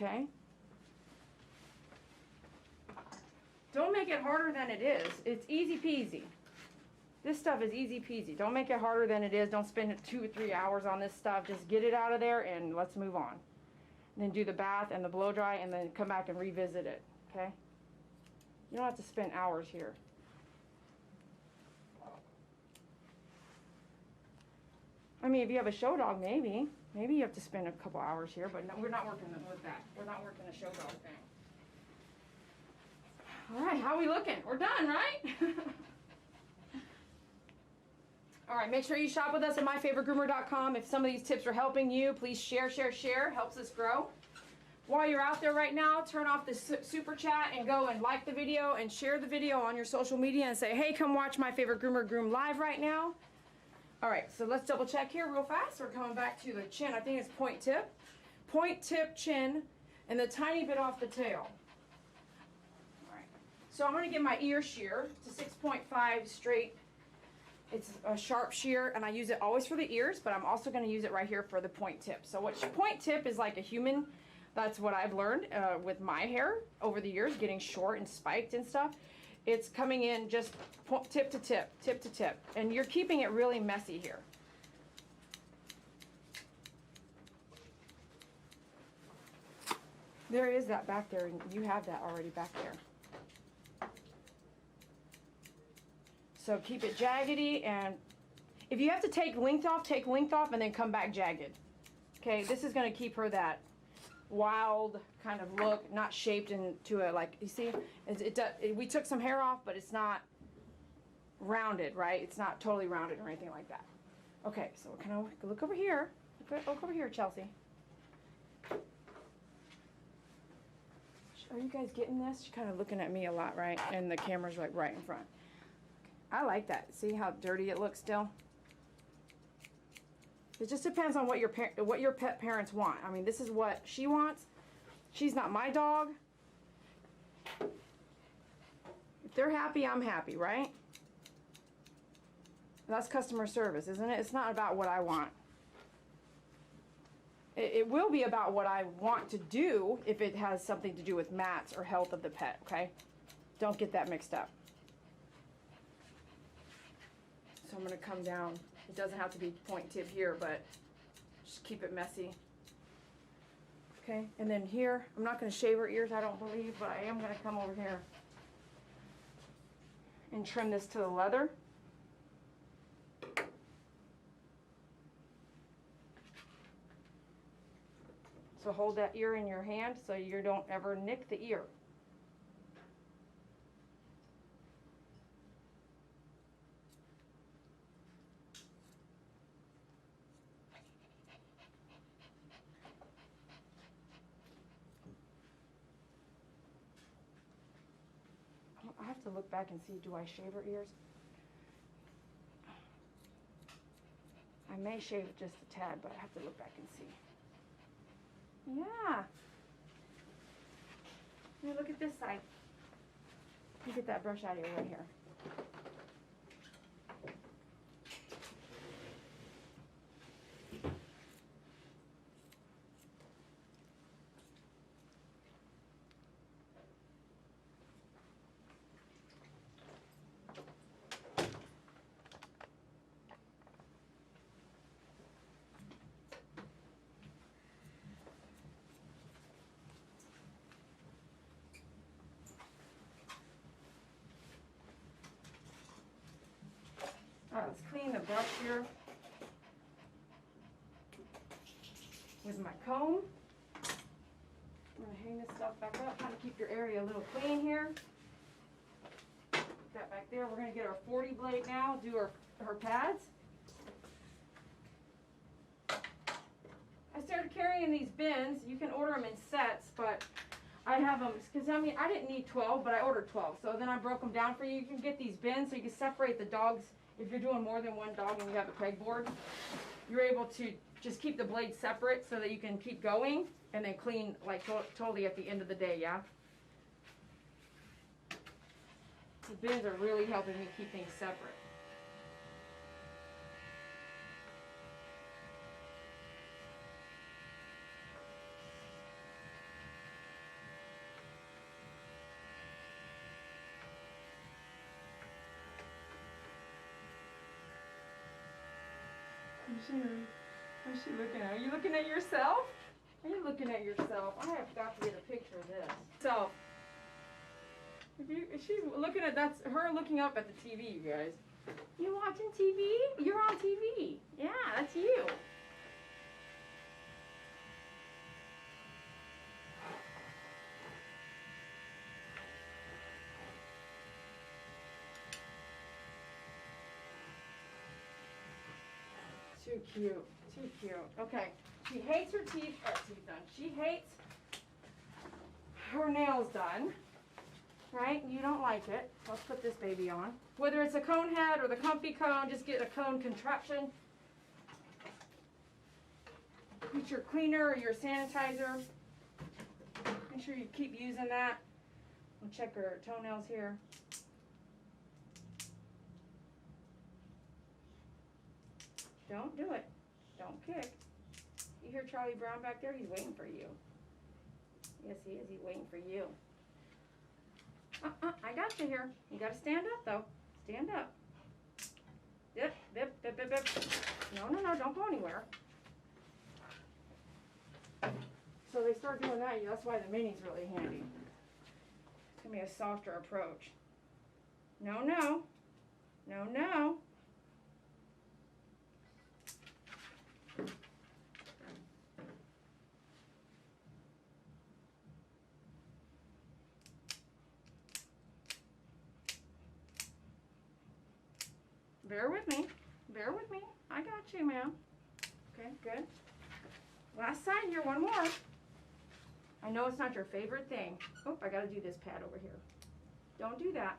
okay? Don't make it harder than it is. It's easy peasy. This stuff is easy peasy. Don't make it harder than it is. Don't spend 2 or 3 hours on this stuff. Just get it out of there and let's move on. And then do the bath and the blow dry and then come back and revisit it, okay? You don't have to spend hours here. I mean, if you have a show dog, maybe you have to spend a couple hours here, but no, we're not working with that. We're not working a show dog thing. All right, how are we looking? We're done, right? All right, make sure you shop with us at myfavoritegroomer.com. If some of these tips are helping you, please share. Helps us grow. While you're out there right now, turn off the super chat and go and like the video and share the video on your social media and say, hey, come watch My Favorite Groomer Groom live right now. All right, so let's double check here real fast. We're coming back to the chin. I think it's point tip. Point tip chin and the tiny bit off the tail. All right, so I'm going to get my ear shear to 6.5 straight. It's a sharp shear, and I use it always for the ears, but I'm also going to use it right here for the point tip. So what point tip is like a human, that's what I've learned with my hair over the years, getting short and spiked and stuff. It's coming in just tip to tip, tip to tip, and you're keeping it really messy here. There is that back there, and you have that already back there. So keep it jaggedy, and if you have to take length off and then come back jagged. Okay, this is going to keep her that wild kind of look, not shaped into a, like, you see, we took some hair off, but it's not rounded, right? It's not totally rounded or anything like that. Okay, so we're kind of look over here. Look over here, Chelsea. Are you guys getting this? She's kind of looking at me a lot, right? And the camera's like right in front. I like that. See how dirty it looks still? It just depends on what your pet parents want. I mean, this is what she wants. She's not my dog. If they're happy, I'm happy, right? That's customer service, isn't it? It's not about what I want. It will be about what I want to do if it has something to do with mats or health of the pet, okay? Don't get that mixed up. So I'm going to come down. It doesn't have to be point tip here, but just keep it messy. Okay, and then here, I'm not going to shave her ears, I don't believe, but I am going to come over here and trim this to the leather. So hold that ear in your hand so you don't ever nick the ear. I have to look back and see, do I shave her ears? I may shave it just a tad, but I have to look back and see. Yeah. Now look at this side. Let me get that brush out of your right here. Alright, let's clean the brush here with my comb. I'm going to hang this stuff back up, trying to keep your area a little clean here. Put that back there. We're going to get our 40 blade now, do her pads. I started carrying these bins. You can order them in sets, but I have them, because I mean, I didn't need 12, but I ordered 12. So then I broke them down for you. You can get these bins so you can separate the dogs. If you're doing more than one dog and you have a pegboard, you're able to just keep the blades separate so that you can keep going and then clean like totally at the end of the day, yeah? The bins are really helping me keep things separate. she? What's she looking at? Are you looking at yourself? Are you looking at yourself? I have got to get a picture of this. So, if she's looking at, that's her looking up at the TV, you guys. You watching TV? You're on TV. Yeah, that's you. Too cute. Too cute. Okay. She hates her teeth done. She hates her nails done. Right? You don't like it. Let's put this baby on. Whether it's a cone head or the comfy cone, just get a cone contraption. Get your cleaner or your sanitizer. Make sure you keep using that. We'll check her toenails here. Don't do it. Don't kick. You hear Charlie Brown back there? He's waiting for you. Yes, he is. He's waiting for you. I got you here. You got to stand up, though. Stand up. Dip, dip, dip, dip, dip. No, no, no. Don't go anywhere. So they start doing that. That's why the mini's really handy. It's going to be a softer approach. No, no. No, no. Bear with me. Bear with me. I got you, ma'am. Okay, good. Last side here, one more. I know it's not your favorite thing. Oh, I got to do this pad over here. Don't do that.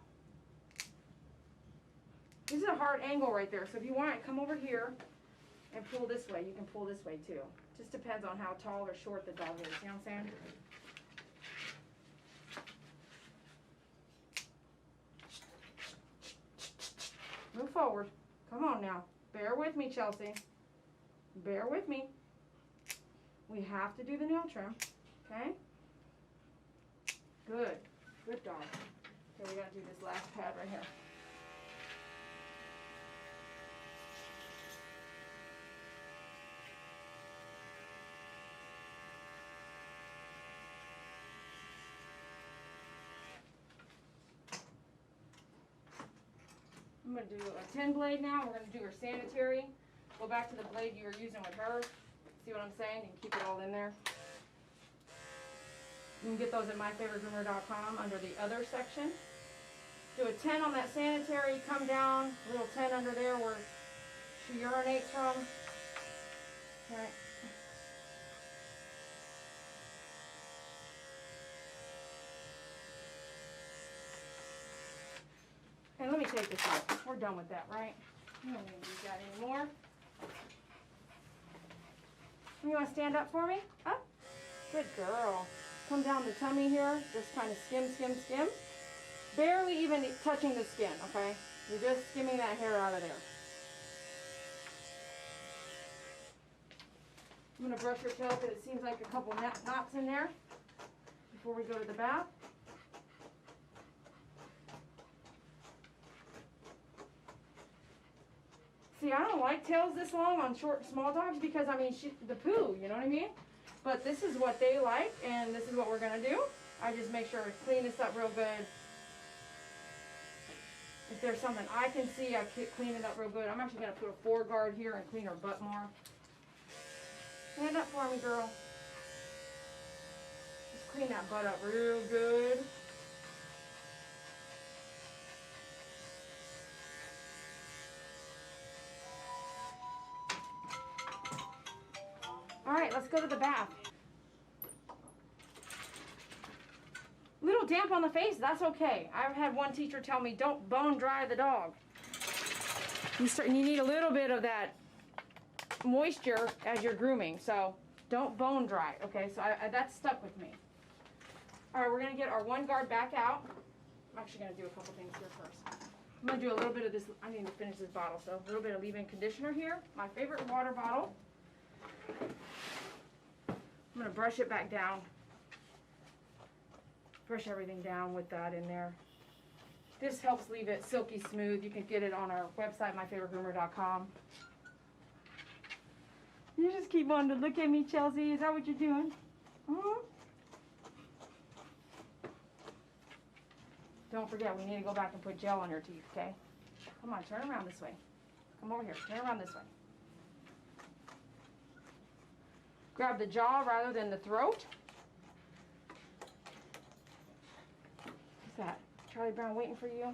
This is a hard angle right there, so if you want it, come over here and pull this way. You can pull this way too. Just depends on how tall or short the dog is. You know what I'm saying? Move forward. Come on now. Bear with me, Chelsea. Bear with me. We have to do the nail trim. Okay? Good. Good dog. Okay, we got to do this last pad right here. I'm going to do a 10 blade now. We're going to do her sanitary. Go back to the blade you were using with her. See what I'm saying? You can keep it all in there. You can get those at myfavoritegroomer.com under the other section. Do a 10 on that sanitary. Come down. A little 10 under there where she urinates from. All right. Hey, let me take this out. We're done with that, right? We don't need to do that anymore. You want to stand up for me? Up. Good girl. Come down the tummy here. Just kind of skim, skim, skim. Barely even touching the skin, okay? You're just skimming that hair out of there. I'm going to brush your tail because it seems like a couple knots in there before we go to the bath. See, I don't like tails this long on short, small dogs because, I mean, the poo, you know what I mean? But this is what they like, and this is what we're going to do. I just make sure to clean this up real good. If there's something I can see, I clean it up real good. I'm actually going to put a 4-guard here and clean her butt more. Stand up for me, girl. Just clean that butt up real good. All right, let's go to the bath. Little damp on the face, that's okay. I've had one teacher tell me, don't bone dry the dog. You need a little bit of that moisture as you're grooming, so don't bone dry, okay? So that's stuck with me. All right, we're gonna get our 1-guard back out. I'm actually gonna do a couple things here first. I'm gonna do a little bit of this, I need to finish this bottle, so a little bit of leave-in conditioner here. My favorite water bottle. I'm going to brush it back down. Brush everything down with that in there. This helps leave it silky smooth. You can get it on our website, myfavoritegroomer.com. You just keep wanting to look at me, Chelsea. Is that what you're doing? Don't forget, we need to go back and put gel on your teeth, okay? Come on, turn around this way. Come over here. Turn around this way. Grab the jaw rather than the throat. What's that? Charlie Brown waiting for you?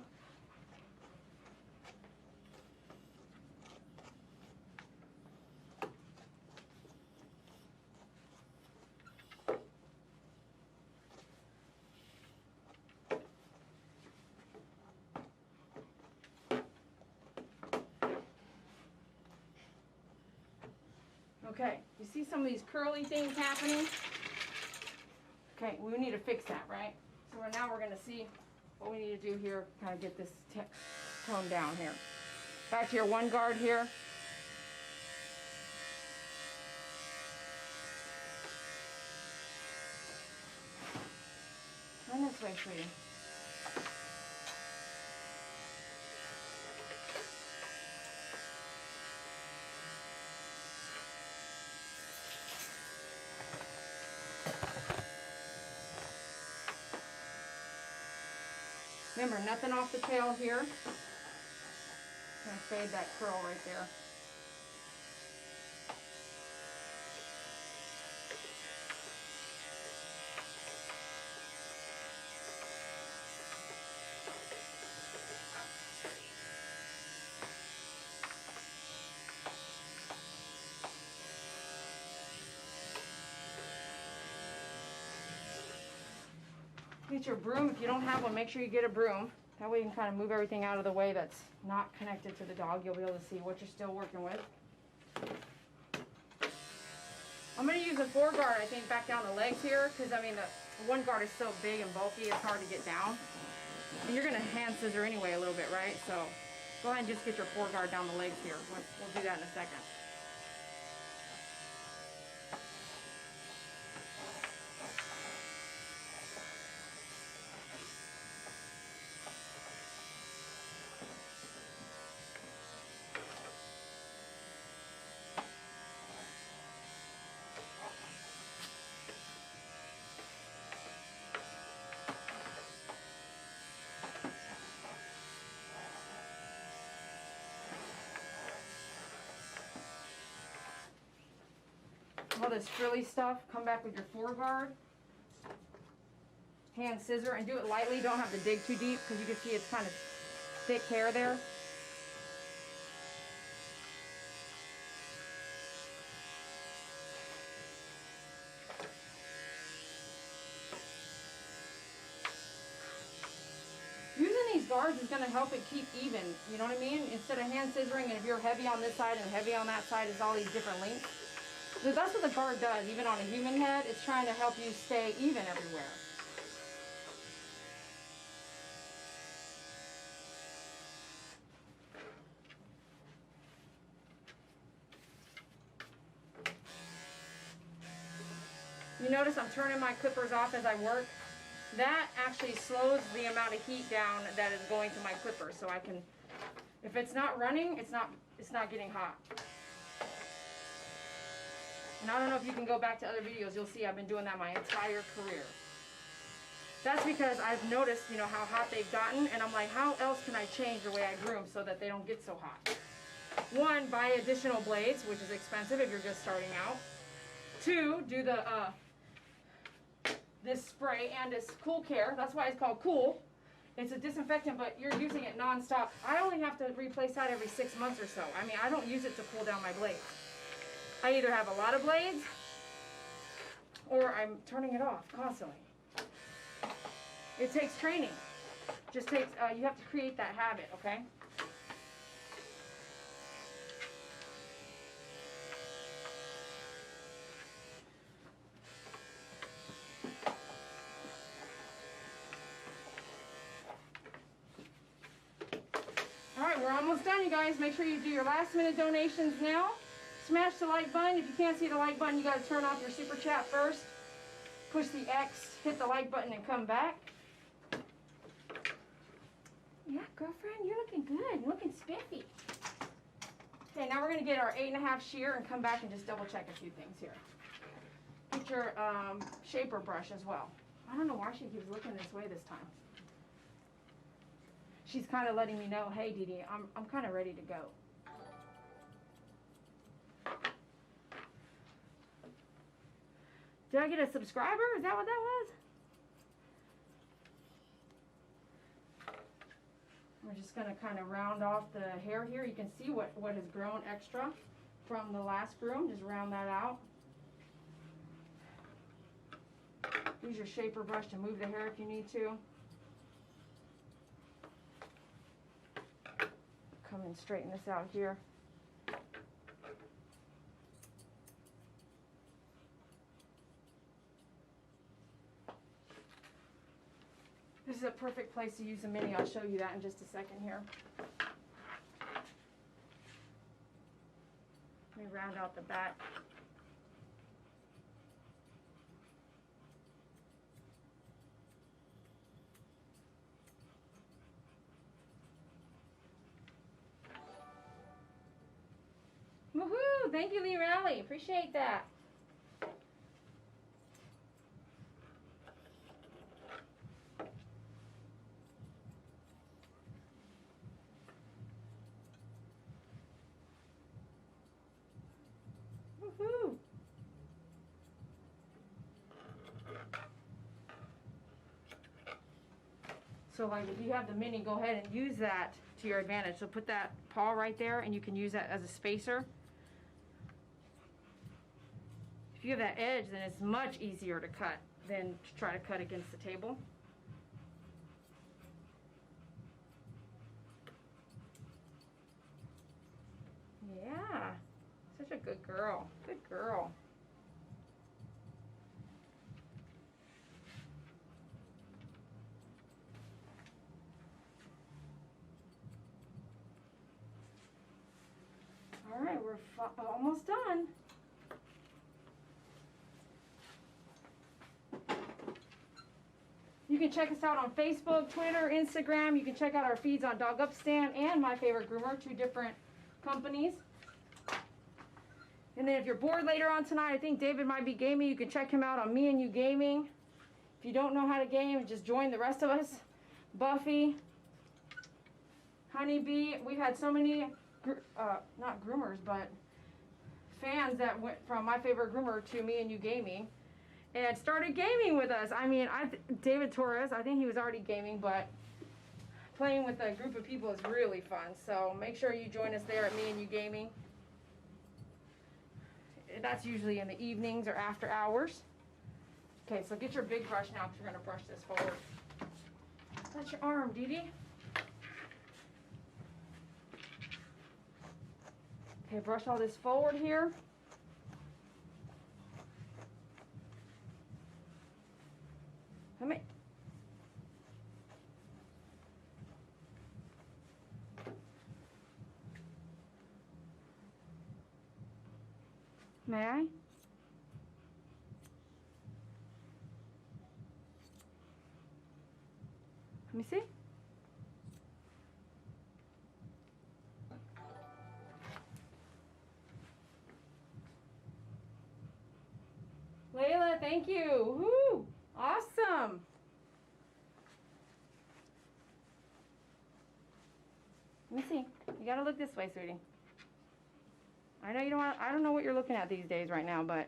Okay, you see some of these curly things happening? Okay, we need to fix that, right? So now we're going to see what we need to do here, kind of get this tone down here. Back to your one guard here. Turn this way, sweetie. Remember, nothing off the tail here. I'm going to fade that curl right there. Get your broom. If you don't have one, make sure you get a broom. That way you can kind of move everything out of the way that's not connected to the dog. You'll be able to see what you're still working with. I'm going to use a 4-guard, I think, back down the legs here, because, I mean, the 1 guard is so big and bulky, it's hard to get down. And you're going to hand scissor anyway a little bit, right? So go ahead and just get your 4-guard down the legs here. We'll do that in a second. All this frilly stuff, come back with your 4-guard. Hand scissor and do it lightly. Don't have to dig too deep because you can see it's kind of thick hair there. Using these guards is going to help it keep even, you know what I mean? Instead of hand scissoring, and if you're heavy on this side and heavy on that side, it's all these different lengths. So that's what the guard does, even on a human head. It's trying to help you stay even everywhere. You notice I'm turning my clippers off as I work. That actually slows the amount of heat down that is going to my clippers, so I can, if it's not running, it's not getting hot. And I don't know if you can go back to other videos, you'll see I've been doing that my entire career. That's because I've noticed, you know, how hot they've gotten, and I'm like, how else can I change the way I groom so that they don't get so hot? 1, buy additional blades, which is expensive if you're just starting out. 2, do the this spray and this Cool Care. That's why it's called Cool. It's a disinfectant, but you're using it non-stop. I only have to replace that every 6 months or so. I mean, I don't use it to cool down my blades. I either have a lot of blades or I'm turning it off constantly. It takes training. Just takes, you have to create that habit, okay? All right, we're almost done, you guys. Make sure you do your last minute donations now. Smash the like button. If you can't see the like button, you got to turn off your super chat first. Push the X, hit the like button, and come back. Yeah, girlfriend, you're looking good. You're looking spiffy. Okay, now we're going to get our 8.5 shear and come back and just double check a few things here. Get your shaper brush as well. I don't know why she keeps looking this way this time. She's kind of letting me know, hey, Dee Dee, I'm kind of ready to go. Did I get a subscriber? Is that what that was? We're just going to kind of round off the hair here. You can see what has grown extra from the last groom. Just round that out. Use your shaper brush to move the hair if you need to. Come and straighten this out here. This is a perfect place to use a mini. I'll show you that in just a second here. Let me round out the back. Woohoo! Thank you, Lee Rally. Appreciate that. Woohoo! So like if you have the mini, go ahead and use that to your advantage. So put that paw right there and you can use that as a spacer. If you have that edge, then it's much easier to cut than to try to cut against the table. Yeah, such a good girl. Good girl. All right, we're almost done. You can check us out on Facebook, Twitter, Instagram. You can check out our feeds on Dog Upstand and My Favorite Groomer, 2 different companies. And then if you're bored later on tonight, I think David might be gaming. You can check him out on Me and You Gaming. If you don't know how to game, just join the rest of us. Buffy, Honeybee. We've had so many, not groomers, but fans that went from My Favorite Groomer to Me and You Gaming and started gaming with us. I mean, David Torres, I think he was already gaming, but playing with a group of people is really fun. So make sure you join us there at Me and You Gaming. That's usually in the evenings or after hours. Okay, so get your big brush now because you're going to brush this forward. That's your arm, Dee Dee. Okay, brush all this forward here. Let me. May I? Let me see. Layla, thank you. Woo! Awesome. Let me see. You gotta look this way, sweetie. I know you don't want, I don't know what you're looking at these days right now, but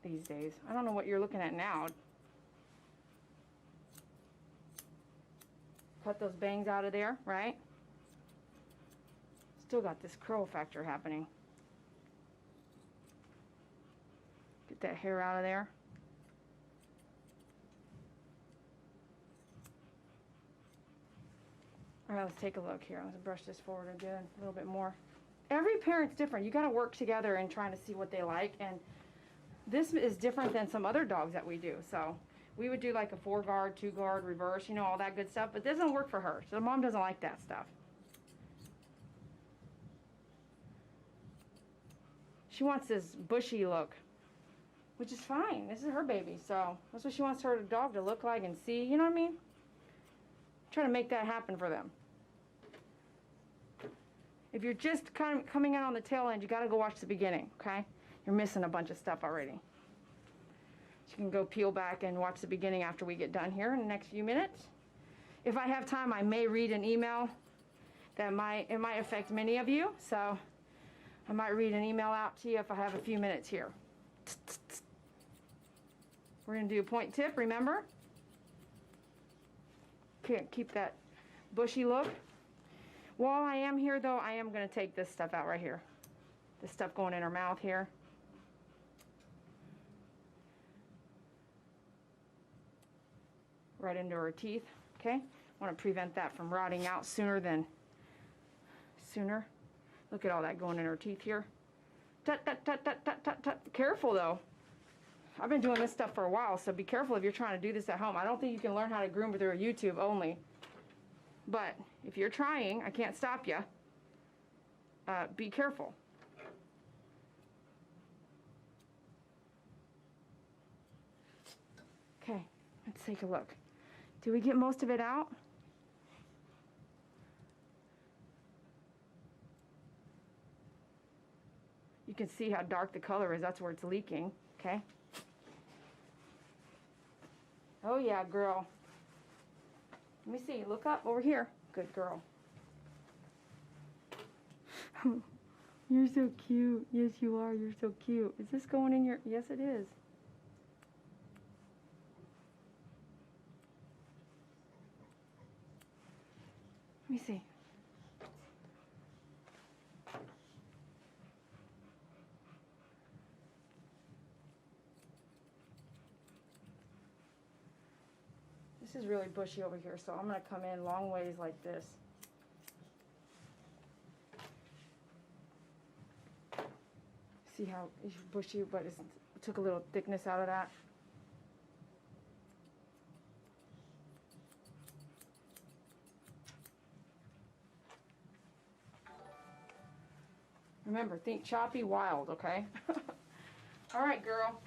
these days. I don't know what you're looking at now. Cut those bangs out of there, right? Still got this curl factor happening. Get that hair out of there. All right, let's take a look here. Let's brush this forward again a little bit more. Every parent's different. You got to work together and trying to see what they like. And this is different than some other dogs that we do. So we would do like a 4-guard, 2-guard, reverse, you know, all that good stuff. But it doesn't work for her. So mom doesn't like that stuff. She wants this bushy look, which is fine. This is her baby. So that's what she wants her dog to look like and see. You know what I mean? Try to make that happen for them. If you're just kind of coming in on the tail end, you got to go watch the beginning, okay? You're missing a bunch of stuff already. You can go peel back and watch the beginning after we get done here in the next few minutes. If I have time, I may read an email that it might affect many of you, so I might read an email out to you if I have a few minutes here. We're going to do a point tip, remember? Can't keep that bushy look. While I am here, though, I am going to take this stuff out right here. This stuff going in her mouth here. Right into her teeth, okay? I want to prevent that from rotting out sooner. Look at all that going in her teeth here. Tut, tut, tut, tut, tut, tut, tut. Careful, though. I've been doing this stuff for a while, so be careful if you're trying to do this at home. I don't think you can learn how to groom through YouTube only. But if you're trying, I can't stop you. Be careful. Okay, let's take a look. Did we get most of it out? You can see how dark the color is. That's where it's leaking, okay? Oh yeah, girl. Let me see. Look up over here. Good girl. You're so cute. Yes, you are. You're so cute. Is this going in your... Yes, it is. Let me see. This is really bushy over here, so I'm going to come in long ways like this. See how it's bushy, but it took a little thickness out of that. Remember, think choppy, wild, okay? All right, girl.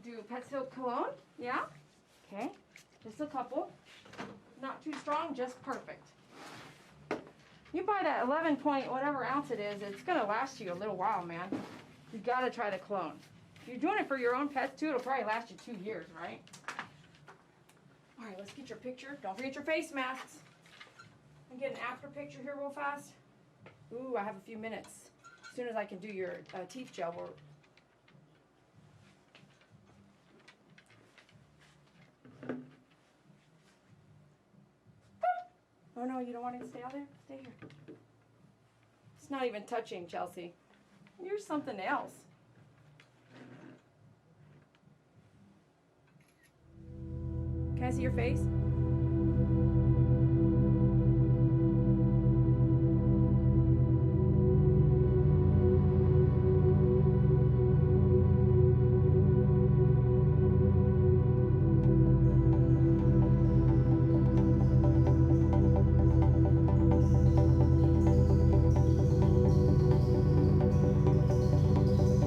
Do Pet Silk cologne, yeah? Okay, just a couple. Not too strong, just perfect. You buy that 11 point whatever ounce it is, it's gonna last you a little while, man. You gotta try the cologne. If you're doing it for your own pets too, it'll probably last you 2 years, right? All right, let's get your picture. Don't forget your face masks. And get an after picture here real fast. Ooh, I have a few minutes. As soon as I can do your teeth gel, oh no, you don't want it to stay out there? Stay here. It's not even touching, Chelsea. You're something else. Can I see your face?